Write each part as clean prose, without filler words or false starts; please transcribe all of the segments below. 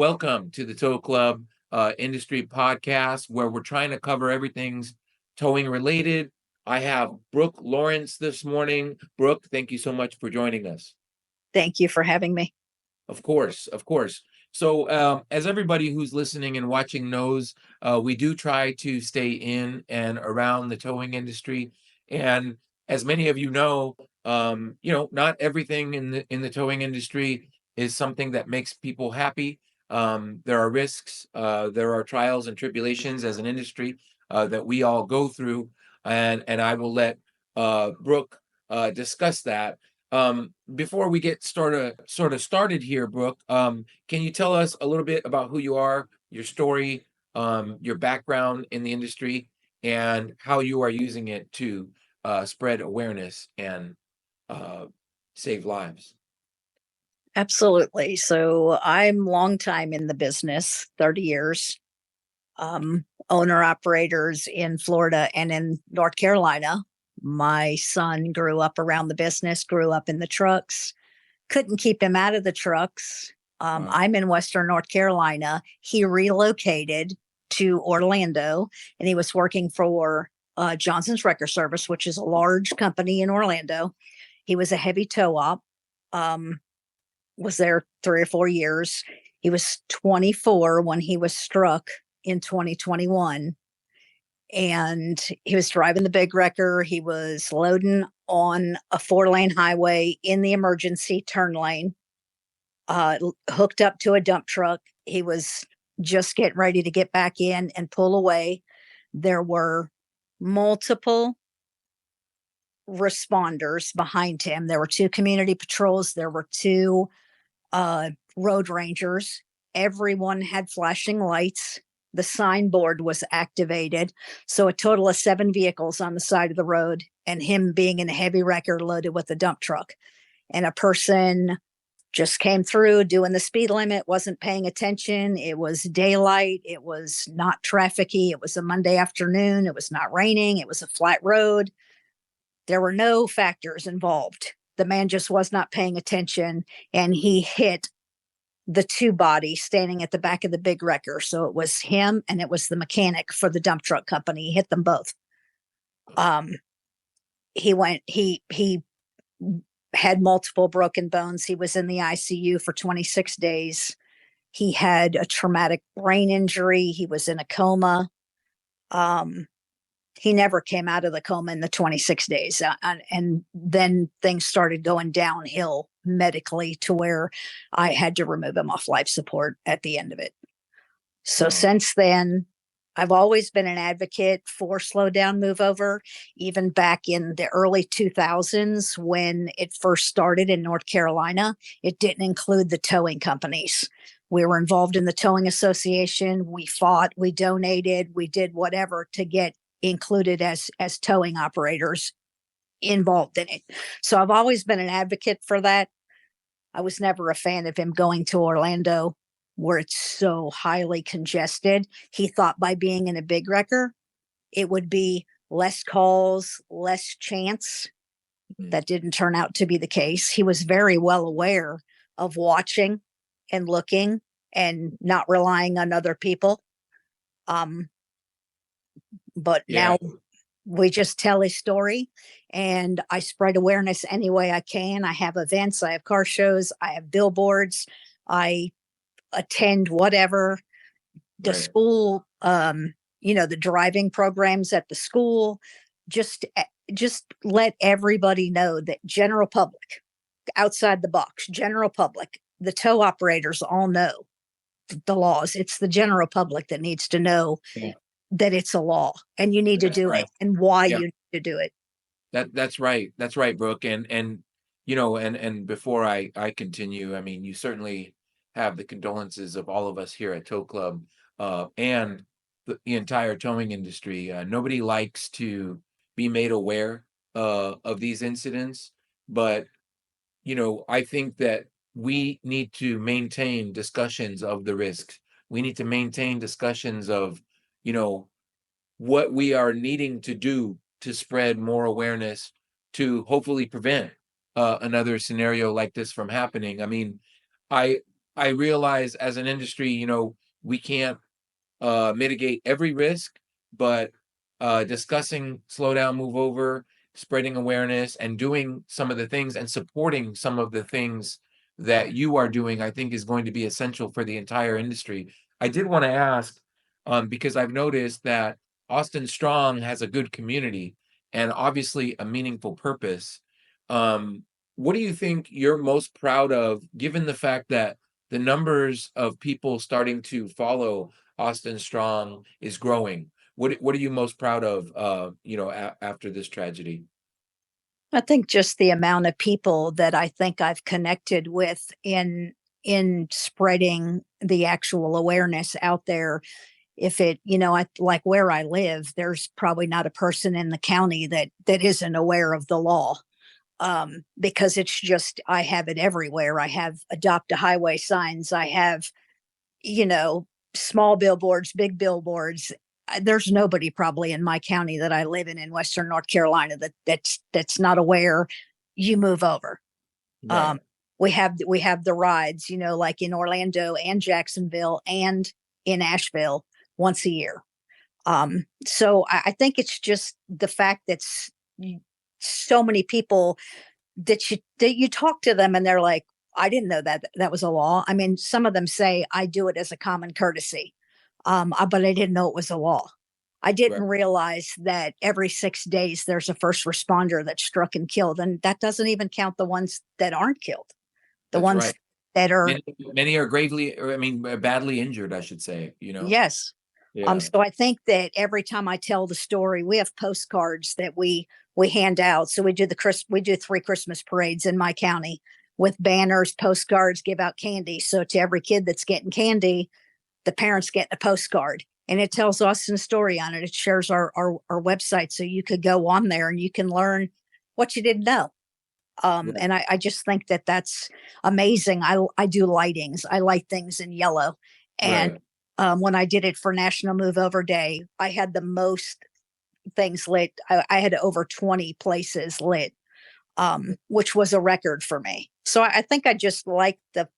Welcome to the Tow.Club industry podcast, where we're trying to cover everything's towing related. I have Brooke Lawrence this morning. Brooke, thank you so much for joining us. Thank you for having me. Of course, of course. So, as everybody who's listening and watching knows, we do try to stay in and around the towing industry. And as many of you know, not everything in the towing industry is something that makes people happy. There are risks, there are trials and tribulations as an industry that we all go through, and I will let Brooke discuss that. Before we get started here, Brooke, can you tell us a little bit about who you are, your story, your background in the industry, and how you are using it to spread awareness and save lives? Absolutely. So I'm long time in the business, 30 years. Owner operators in Florida and in North Carolina. My son grew up around the business, grew up in the trucks, couldn't keep him out of the trucks. Wow. I'm in Western North Carolina. He relocated to Orlando and he was working for Johnson's Wrecker Service, which is a large company in Orlando. He was a heavy tow op. Was there 3 or 4 years. He was 24 when he was struck in 2021. And he was driving the big wrecker. He was loading on a 4-lane highway in the emergency turn lane, hooked up to a dump truck. He was just getting ready to get back in and pull away. There were multiple responders behind him. There were 2 community patrols. There were 2 road rangers. Everyone had flashing lights. The signboard was activated. So a total of 7 vehicles on the side of the road, and him being in a heavy wrecker loaded with a dump truck. And a person just came through doing the speed limit, wasn't paying attention. It was daylight. It was not trafficy. It was a Monday afternoon. It was not raining. It was a flat road. There were no factors involved. The man just was not paying attention, and he hit the 2 bodies standing at the back of the big wrecker. So it was him and it was the mechanic for the dump truck company. He hit them both. He had multiple broken bones. He was in the ICU for 26 days. He had a traumatic brain injury. He was in a coma. He never came out of the coma in the 26 days. And then things started going downhill medically to where I had to remove him off life support at the end of it. So since then, I've always been an advocate for slow down, move over. Even back in the early 2000s, when it first started in North Carolina, it didn't include the towing companies. We were involved in the towing association. We fought, we donated, we did whatever to get included as towing operators involved in it. So I've always been an advocate for that. I was never a fan of him going to Orlando where it's so highly congested. He thought by being in a big wrecker, it would be less calls, less chance. That didn't turn out to be the case. He was very well aware of watching and looking and not relying on other people. But now we just tell his story, and I spread awareness any way I can. I have events, I have car shows, I have billboards, I attend whatever the school, the driving programs at the school. Just let everybody know that general public, outside the box, general public, the tow operators all know the laws. It's the general public that needs to know that it's a law and you need to do it and why you need to do it. That's right. That's right, Brooke. And before I continue, I mean, you certainly have the condolences of all of us here at Tow.Club and the entire towing industry. Nobody likes to be made aware of these incidents, but I think that we need to maintain discussions of the risks. We need to maintain discussions of what we are needing to do to spread more awareness to hopefully prevent another scenario like this from happening. I mean, I I realize as an industry, we can't mitigate every risk, but discussing slow down, move over, spreading awareness, and doing some of the things and supporting some of the things that you are doing, I think is going to be essential for the entire industry. I did want to ask, because I've noticed that Austin Strong has a good community and obviously a meaningful purpose. Um, what do you think you're most proud of, given the fact that the numbers of people starting to follow Austin Strong is growing? What are you most proud of, after this tragedy? I think just the amount of people that I think I've connected with in spreading the actual awareness out there. If it, I like where I live, there's probably not a person in the county that isn't aware of the law. Because it's just I have it everywhere. I have adopt a highway signs. I have, you know, small billboards, big billboards. There's nobody probably in my county that I live in Western North Carolina that's not aware. You move over. Right, Um, we have the rides, like in Orlando and Jacksonville and in Asheville once a year. So I think it's just the fact that so many people that you talk to them and they're like, I didn't know that was a law. I mean, some of them say I do it as a common courtesy, but I didn't know it was a law. I right. didn't realize that every 6 days there's a first responder that's struck and killed, and that doesn't even count the ones that aren't killed, the That's ones right. that are. Many are gravely, or I mean, badly injured, I should say. Yes. Yeah, So I think that every time I tell the story, we have postcards that we hand out. So we do 3 Christmas parades in my county with banners, postcards, give out candy. So to every kid that's getting candy, the parents get a postcard. And it tells Austin's story on it. It shares our website. So you could go on there and you can learn what you didn't know. right, And I just think that that's amazing. I do lightings. I light things in yellow. And right. when I did it for National Move Over Day, I had the most things lit. I had over 20 places lit, which was a record for me. So I think I just like the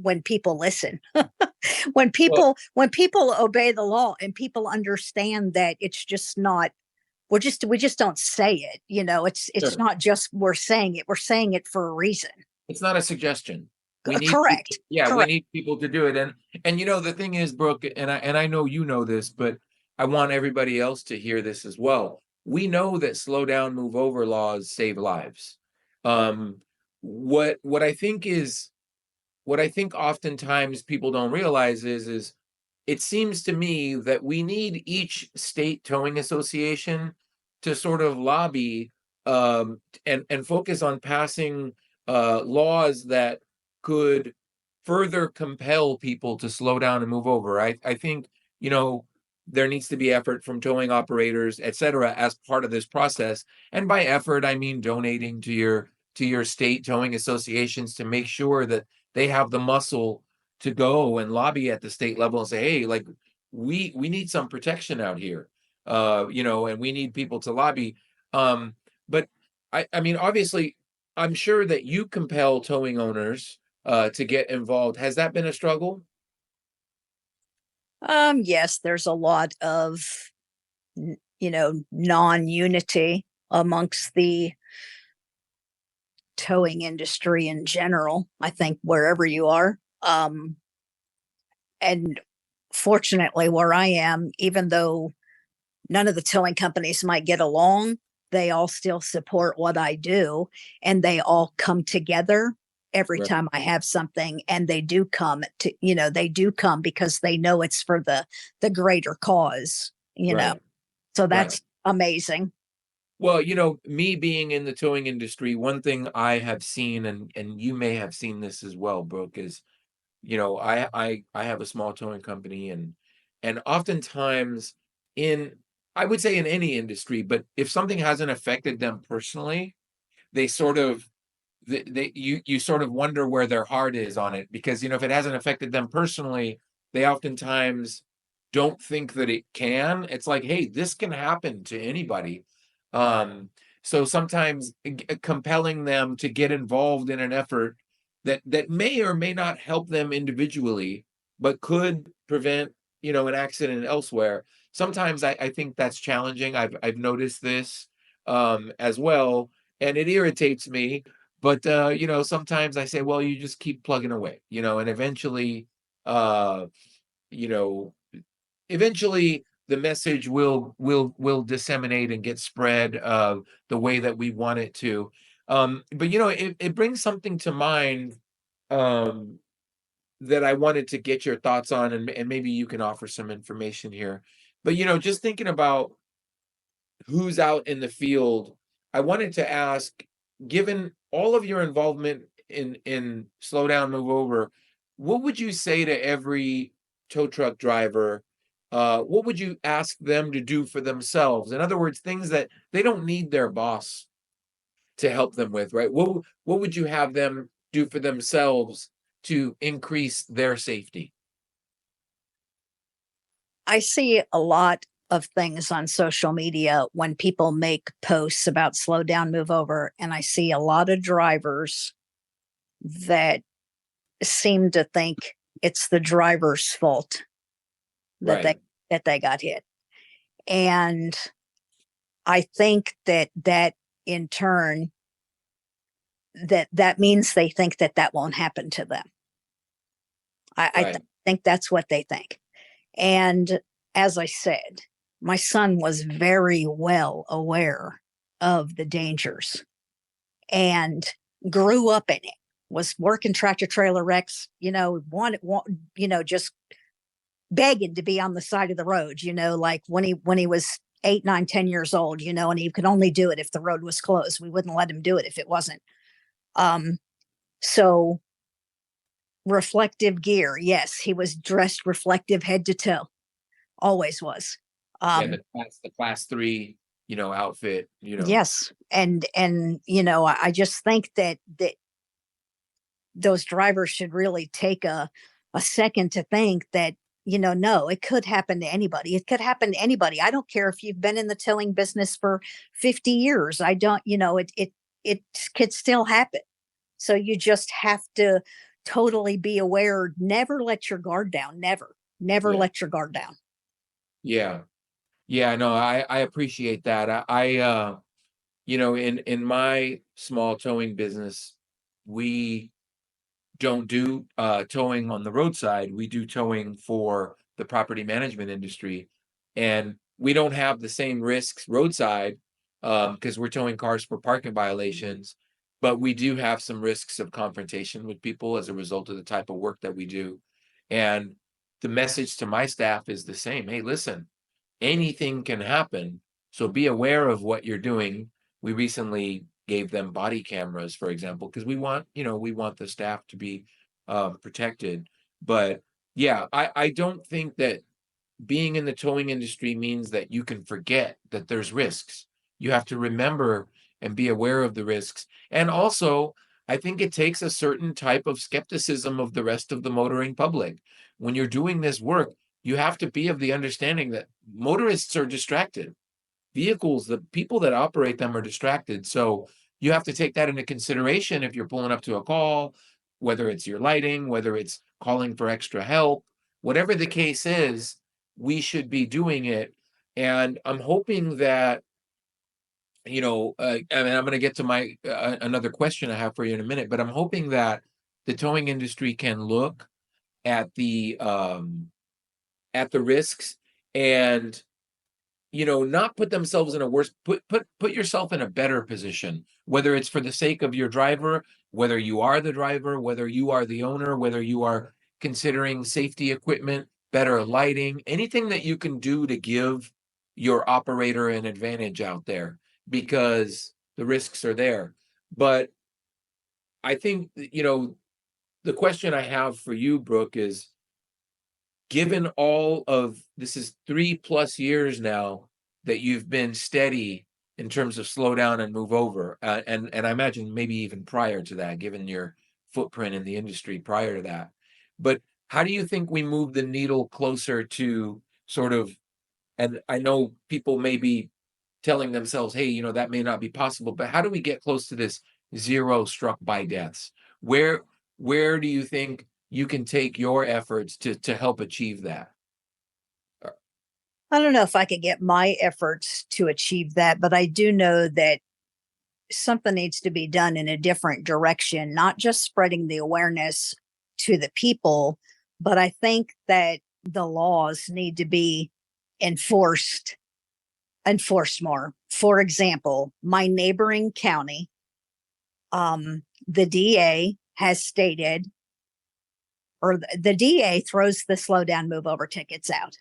when people listen, Well, when people obey the law and people understand that it's just not we just don't say it. It's sure. not just we're saying it. We're saying it for a reason. It's not a suggestion. We need people, Correct. yeah, we Correct. need people to do it. And the thing is, Brooke, and I know you know this, but I want everybody else to hear this as well. We know that slow down, move over laws save lives. Um, what I think is what I think oftentimes people don't realize is it seems to me that we need each state towing association to sort of lobby, and focus on passing laws that could further compel people to slow down and move over. I think, you know, there needs to be effort from towing operators, et cetera, as part of this process. And by effort, I mean donating to your state towing associations to make sure that they have the muscle to go and lobby at the state level and say, hey, like we need some protection out here. And we need people to lobby. But I mean, obviously, I'm sure that you compel towing owners to get involved. Has that been a struggle? Yes, there's a lot of non-unity amongst the towing industry in general. I think wherever you are, and fortunately, where I am, even though none of the towing companies might get along, they all still support what I do, and they all come together every Right, time I have something, and they do come because they know it's for the greater cause. right, So right. that's amazing. Well, me being in the towing industry, one thing I have seen, and you may have seen this as well, Brooke, is I have a small towing company, and oftentimes in I would say in any industry, but if something hasn't affected them personally, they sort of you sort of wonder where their heart is on it, because if it hasn't affected them personally, they oftentimes don't think that it can. It's like, hey, this can happen to anybody. Um, so sometimes compelling them to get involved in an effort that may or may not help them individually, but could prevent, an accident elsewhere. Sometimes I think that's challenging. I've noticed this as well, and it irritates me. But sometimes I say, well, you just keep plugging away, and uh, you know, eventually the message will disseminate and get spread the way that we want it to. But it brings something to mind um, that I wanted to get your thoughts on, and maybe you can offer some information here. But just thinking about who's out in the field, I wanted to ask, given all of your involvement in slow down, move over, what would you say to every tow truck driver? What would you ask them to do for themselves? In other words, things that they don't need their boss to help them with, right? What would you have them do for themselves to increase their safety? I see a lot of things on social media when people make posts about slow down, move over, and I see a lot of drivers that seem to think it's the driver's fault that they Right, that they got hit. And I think that in turn that means they think that won't happen to them. right, Think that's what they think. And as I said, my son was very well aware of the dangers and grew up in it. Was working tractor trailer wrecks, just begging to be on the side of the road, like when he was 8, 9, 10 years old, and he could only do it if the road was closed. We wouldn't let him do it if it wasn't. Um, so reflective gear, yes, he was dressed reflective head to toe, always was. yeah, Um, the class 3, outfit, yes, and I just think that those drivers should really take a second to think that, no, it could happen to anybody. It could happen to anybody. I don't care if you've been in the towing business for 50 years. I don't, it could still happen. So you just have to totally be aware. Never let your guard down. Never yeah, let your guard down. yeah, yeah. No, I appreciate that. In my small towing business, we don't do towing on the roadside. We do towing for the property management industry, and we don't have the same risks roadside because we're towing cars for parking violations. But we do have some risks of confrontation with people as a result of the type of work that we do. And the message to my staff is the same. Hey, listen, anything can happen. So be aware of what you're doing. We recently gave them body cameras, for example, because we want the staff to be protected. But yeah, I don't think that being in the towing industry means that you can forget that there's risks. You have to remember and be aware of the risks. And also, I think it takes a certain type of skepticism of the rest of the motoring public. When you're doing this work, you have to be of the understanding that motorists are distracted. Vehicles, the people that operate them are distracted. So you have to take that into consideration if you're pulling up to a call, whether it's your lighting, whether it's calling for extra help, whatever the case is, we should be doing it. And I'm hoping that, I mean, I'm going to get to my another question I have for you in a minute, but I'm hoping that the towing industry can look at the risks and not put themselves in a worse put yourself in a better position, whether it's for the sake of your driver, whether you are the driver, whether you are the owner, whether you are considering safety equipment, better lighting, anything that you can do to give your operator an advantage out there because the risks are there. But I think, the question I have for you, Brooke, is given all of this is 3+ years now that you've been steady in terms of slow down and move over, and I imagine maybe even prior to that, given your footprint in the industry prior to that. But how do you think we move the needle closer to sort of, and I know people may be telling themselves, hey, that may not be possible, but how do we get close to this zero struck by deaths? Where where do you think you can take your efforts to help achieve that? I don't know if I could get my efforts to achieve that, but I do know that something needs to be done in a different direction, not just spreading the awareness to the people, but I think that the laws need to be enforced enforced more. For example, my neighboring county, the DA has stated, or the DA throws the slow down, move over tickets out.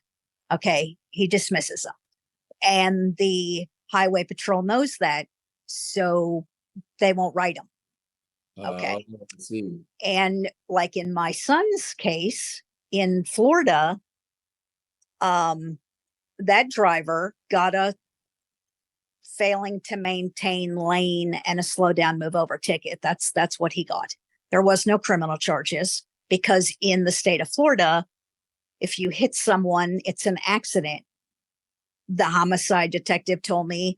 Okay, he dismisses them, and the highway patrol knows that, so they won't write them. Okay. Let's see. And like in my son's case in Florida, um, that driver got a failing to maintain lane and a slow down, move over ticket. That's what he got. There was no criminal charges because in the state of Florida, if you hit someone, it's an accident. The homicide detective told me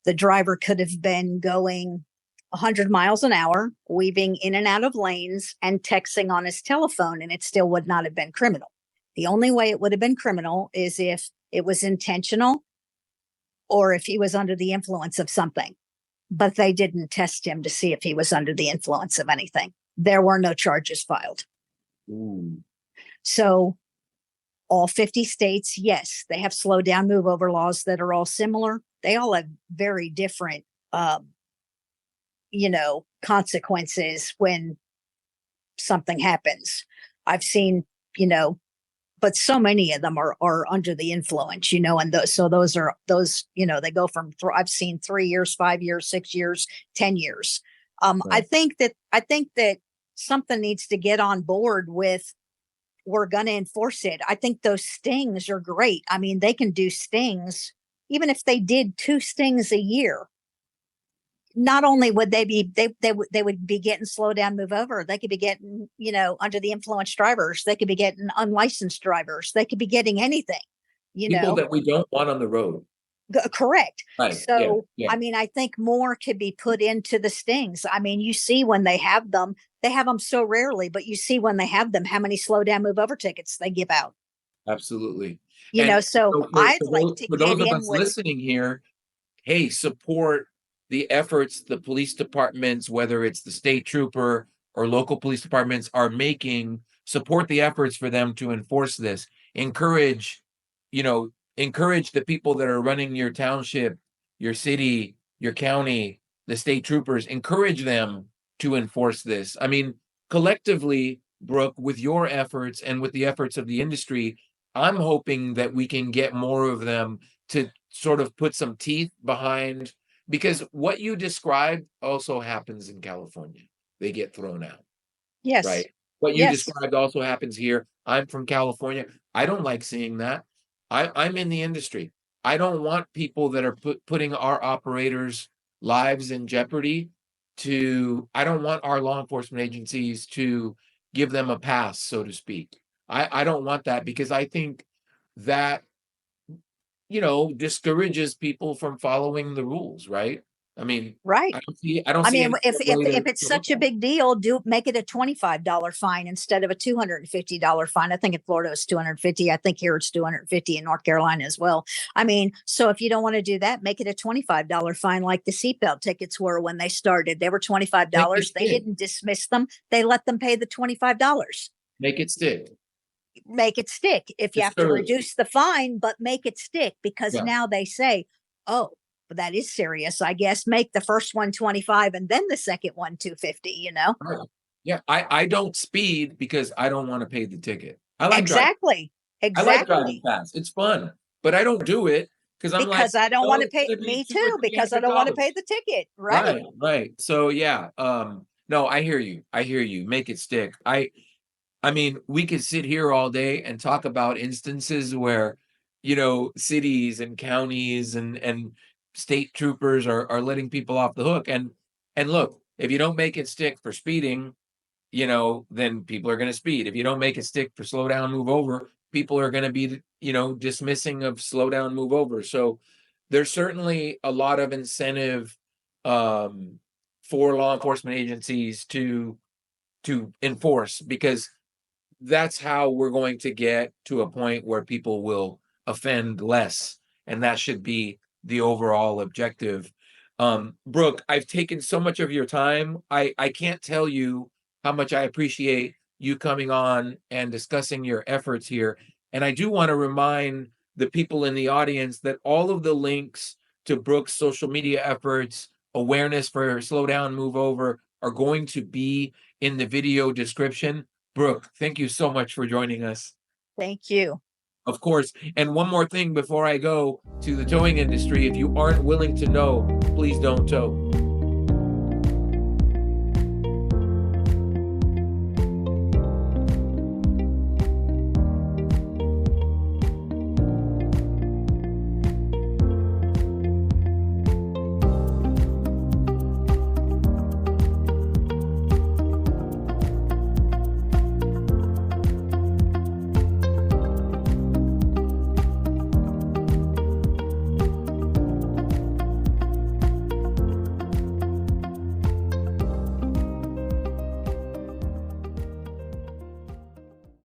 the driver could have been going 100 miles an hour, weaving in and out of lanes and texting on his telephone, and it still would not have been criminal. The only way it would have been criminal is if it was intentional or if he was under the influence of something. But they didn't test him to see if he was under the influence of anything. There were no charges filed. Ooh. So all 50 states, yes, they have slow down, move over laws that are all similar. They all have very different, consequences when something happens. I've seen, but so many of them are under the influence, and those, they go from, I've seen 3 years, 5 years, 6 years, 10 years. I Right. think that something needs to get on board with, we're going to enforce it. I think those stings are great. I mean, they can do stings, even if they did 2 stings a year. Not only would they would be getting slow down, move over, they could be getting, under the influence drivers, they could be getting unlicensed drivers, they could be getting anything, you People know. that we don't want on the road. Correct. Right. Yeah. So, Yeah. I mean, I think more could be put into the stings. I mean, you see when they have them so rarely, but you see when they have them, how many slow down, move over tickets they give out. Absolutely. And So so I'd like to for get those of in us with, listening here, hey, support the efforts the police departments, whether it's the state trooper or local police departments, are making. Support the efforts for them to enforce this. Encourage, encourage the people that are running your township, your city, your county, the state troopers, encourage them to enforce this. I mean, collectively, Brooke, with your efforts and with the efforts of the industry, I'm hoping that we can get more of them to sort of put some teeth behind, because what you described also happens in California. They get thrown out, yes, right? What you yes, described also happens here. I'm from California. I don't like seeing that. I'm in the industry. I don't want people that are putting our operators' lives in jeopardy. I don't want our law enforcement agencies to give them a pass, so to speak. I don't want that, because I think that discourages people from following the rules, right? I mean, right. I don't I see mean, any if other way if to it's look such a at it. big deal, make it a $25 fine instead of a $250 fine. I think in Florida it's 250. I think here it's 250 in North Carolina as well. I mean, so if you don't want to do that, make it a $25 fine, like the seatbelt tickets were when they started. They were Make it $25. They stick. didn't dismiss them. They let them pay the $25. Make it stick. Make it stick. If you have to Discourage. reduce the fine, but make it stick, because Yeah. now they say, oh, but that is serious. I guess make the first one 25 and then the second one 250. Right. Yeah. I don't speed because I don't want to pay the ticket. I like driving. Exactly. I like driving Exactly. fast. It's fun, but I don't do it because I'm like, Because I don't oh, want to it's pay, gonna be me two or too, three because I hundred don't want to pay dollars. the ticket. Right. Right, right. So yeah, no, I hear you. I hear you. Make it stick. I mean, we could sit here all day and talk about instances where, cities and counties and state troopers are letting people off the hook. And look, if you don't make it stick for speeding, then people are going to speed. If you don't make it stick for slow down, move over, people are going to be, dismissing of slow down, move over. So there's certainly a lot of incentive um, for law enforcement agencies to enforce, because that's how we're going to get to a point where people will offend less, and that should be the overall objective. Brooke, I've taken so much of your time. I can't tell you how much I appreciate you coming on and discussing your efforts here. And I do want to remind the people in the audience that all of the links to Brooke's social media efforts, awareness for Slow Down, Move Over, are going to be in the video description. Brooke, thank you so much for joining us. Thank you. Of course. And one more thing before I go to the towing industry: if you aren't willing to know, please don't tow.